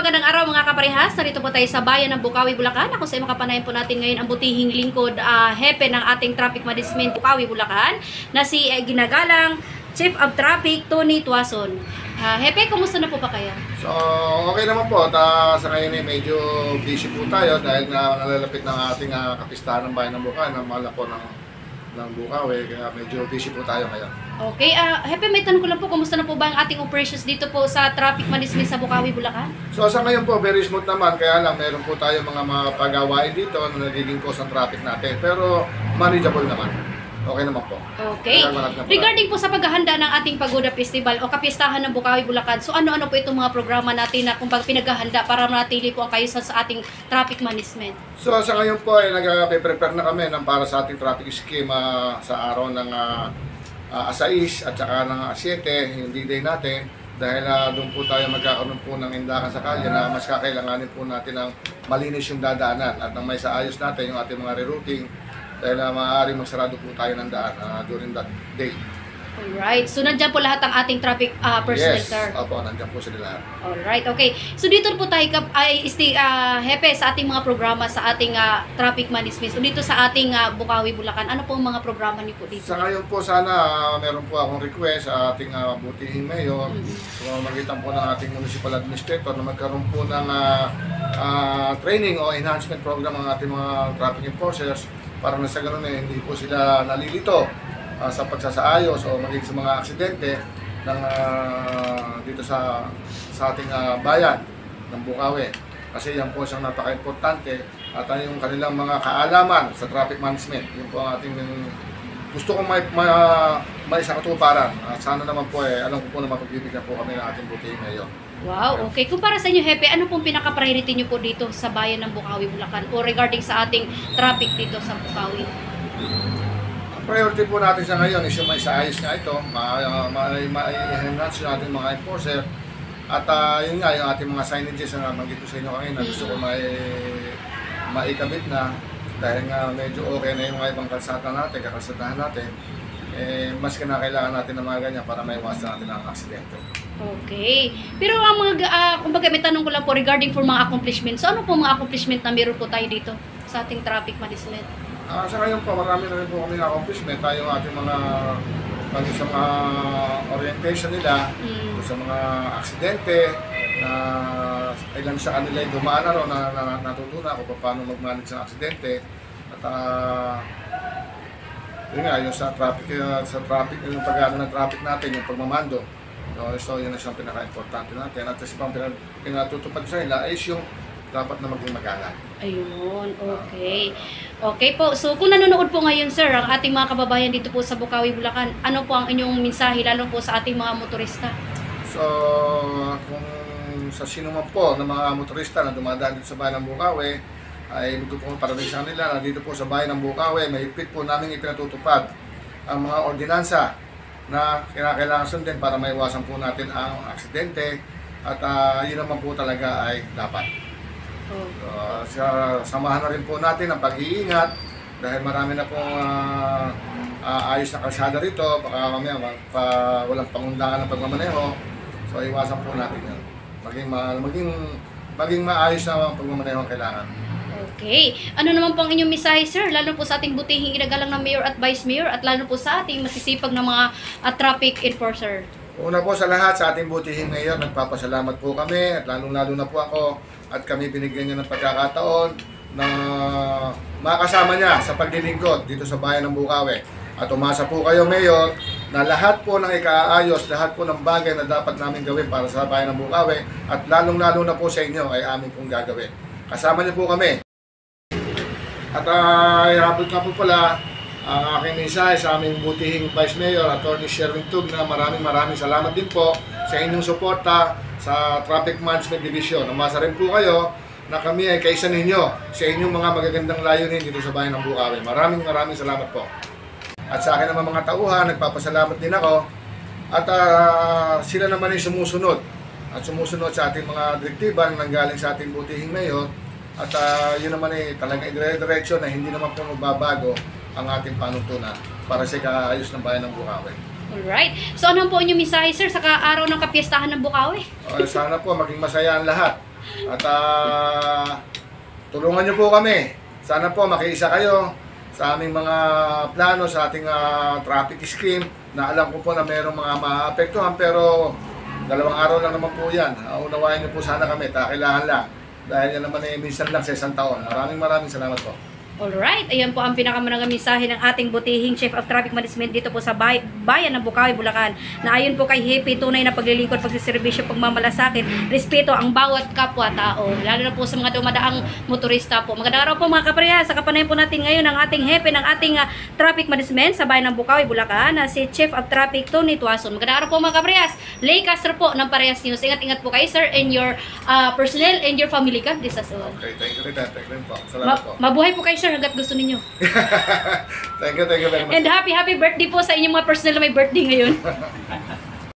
magandang araw mga kaparehas. Narito po tayo sa bayan ng Bukawi, Bulacan. Ako sa makapanayan po natin ngayon ang butihing lingkod, hepe ng ating traffic management Bukawi, Bulacan, na si ginagalang Chief of Traffic Tony Tuason. Hepe, kumusta na po ba kayo? So, okay naman po. Sa ngayon medyo busy po tayo dahil nalalapit ng ating kapistahan ng bayan ng Bulacan, ang mahal po ng Bukawi, kaya medyo busy po tayo ngayon. Okay, Hepe, may tanong ko lang po, kumusta na po ba ang ating operations dito po sa traffic management sa Bukawi, Bulacan? So, sa ngayon po, very smooth naman, kaya lang meron po tayo mga pag-awain dito na nagiging cause ng traffic natin, pero manageable naman. Okay naman po. Okay. Regarding po sa paghahanda ng ating Pagoda Festival o kapistahan ng Bukawi, Bulacan, so ano-ano po itong mga programa natin na kung pinaghahanda para manatili po ang kayusan sa ating traffic management? So sa ngayon po ay nag-prepare na kami para sa ating traffic scheme sa araw ng Asais at saka ng 7, yung D-Day natin. Dahil doon po tayo magkakaroon po ng indakan sa kalye na mas kakailanganin po natin ng malinis yung dadaanan at nang may saayos natin yung ating mga rerouting dahil maaaring magsarado po tayo ng daan during that day. Alright. So, nandiyan po lahat ang ating traffic personnel, yes, sir? Yes. Opo, nandiyan po sila lahat. Alright. Okay. So, dito po tayo, Hepe, sa ating mga programa sa ating traffic management. So, dito sa ating Bukawi, Bulacan, ano po ang mga programa niyo po dito? Sa ngayon po, sana meron po akong request sa ating butihing mayor. So, magitan po ng ating municipal administrator na magkaroon po ng training o enhancement program ang ating mga traffic enforcers para na sa ganun hindi po sila nalilito sa pagsasaayos o maging sa mga aksidente ng, dito sa ating bayan ng Bukawi. Kasi yan po siyang napaka-importante at yung kanilang mga kaalaman sa traffic management. Yun po ang ating gusto kong may isang katuparan. Sana naman po alam ko po na mapagbibigyan po kami ng ating butihing ngayon. Wow, okay. Kung para sa inyo, Hepe, ano pong pinaka-priority nyo po dito sa bayan ng Bukawi, Bulacan o regarding sa ating traffic dito sa Bukawi? Priority po natin sa ngayon is yung may saayos nga ito, ma-enhance yung ating mga enforcer at yun nga, yung ating mga signages na nabanggit ko sa inyo kanina, gusto ko maikabit na dahil nga medyo okay na yung mga ibang kalsada natin, kakalsadahan natin, mas kinakailangan natin ng mga ganyan para maiwasan natin ang aksidente. Okay. Pero ang mga, kumbaga may tanong ko lang po regarding for mga accomplishment. So ano po mga accomplishment na meron po tayo dito sa ating traffic management? Sa ngayon po, marami na rin po kami accomplishment. Tayo ating mga sa mga orientation nila, sa mga aksidente, na ilan sa kanila ay dumaan na rin, na natutunan ko paano mag-manage ng aksidente. At yun nga, yung sa traffic, yung pag-ano ng traffic natin, yung pagmamando. So yun na siyang pinaka-importante natin. At kasi pang pinatutupad sa nila is yung dapat na maging magalang. Ayun, okay. Okay po, so kung nanonood po ngayon, sir, ang ating mga kababayan dito po sa Bukawi, Bulacan, ano po ang inyong mensahe, lalo po sa ating mga motorista? So, kung sa sino man po ng mga motorista na dumadaan dito sa bayan ng Bukawi, ay gusto po parating sa kanila na dito po sa bayan ng Bukawi, mahigpit po namin ipinatutupad ang mga ordinansa na kailangan sundin para maiwasan po natin ang aksidente at yun naman po talaga ay dapat. Samahan na rin po natin ang pag-iingat dahil marami na pong ayos na kalsada rito, baka mamaya walang pangundangan ng pagmamaneho, so iwasan po natin yan. Maging maayos na ang pagmamaneho ang kailangan. Okay. Ano naman po ang inyong mensahe, sir? Lalo po sa ating butihing ginagalang ng Mayor at Vice Mayor at lalo po sa ating masisipag na mga traffic enforcer. Una po sa lahat, sa ating butihing ngayon, nagpapasalamat po kami at lalong-lalo na po ako at kami binigyan niya ng pagkakataon na makasama niya sa paglilingkod dito sa bayan ng Bukawi. At umasa po kayo, Mayor, na lahat po ng ikaayos, lahat po ng bagay na dapat namin gawin para sa bayan ng Bukawi at lalong-lalo na po sa inyo ay amin pong gagawin. Kasama niyo po kami. At ihabol nga po pala ang aking mensahe sa aming butihing Vice Mayor, Atty. Sherwin Tug, na maraming salamat din po sa inyong suporta sa Traffic Management Division. Umasa rin po kayo na kami ay kaisa ninyo sa inyong mga magagandang layunin dito sa bayan ng Bukawi. Maraming salamat po. At sa akin naman mga tauhan, nagpapasalamat din ako. At sila naman ay sumusunod. At sumusunod sa ating mga direktiba na nanggaling sa ating butihing mayor. At yun naman ay talagang dire-diretso na hindi naman po magbabago ang ating panuntunan para sa kaayos ng bayan ng Bukawi. Alright. So ano po inyong mensahe, sir, sa araw ng kapiyastahan ng Bukawi? Sana po maging masaya ang lahat. At tulungan niyo po kami. Sana po makiisa kayo sa aming mga plano, sa ating traffic scheme, na alam ko po na mayroong mga maapektuhan, pero 2 araw lang naman po yan. Unawain niyo po sana kami, kailangan lang. Dahil yan naman minsan lang sa 1 taon. Maraming salamat po. Alright, ayan po ang pinakamanang mensahe ng ating butihing Chief of Traffic Management dito po sa bayan ng Bukawi, Bulacan. Na ayon po kay Happy, tunay na paglilingkod, pagsiservisyo, pagmamalasakit, respeto ang bawat kapwa-tao. Lalo na po sa mga dumadaang motorista po. Magandang araw po mga kaparehas. Sa kapanayan po natin ngayon ang ating Happy ng ating Traffic Management sa bayan ng Bukawi, Bulacan, na si Chief of Traffic Tony Tuason. Magandang araw po mga kaparehas. Lay Castro po ng Parehas News. Ingat-ingat po kayo sir and your personnel and your family. God bless us all. Okay, thank you po. Salamat po. Mabuhay po kayo sir hanggat gusto ninyo. Thank you very much. And happy birthday po sa inyong mga personal na may birthday ngayon.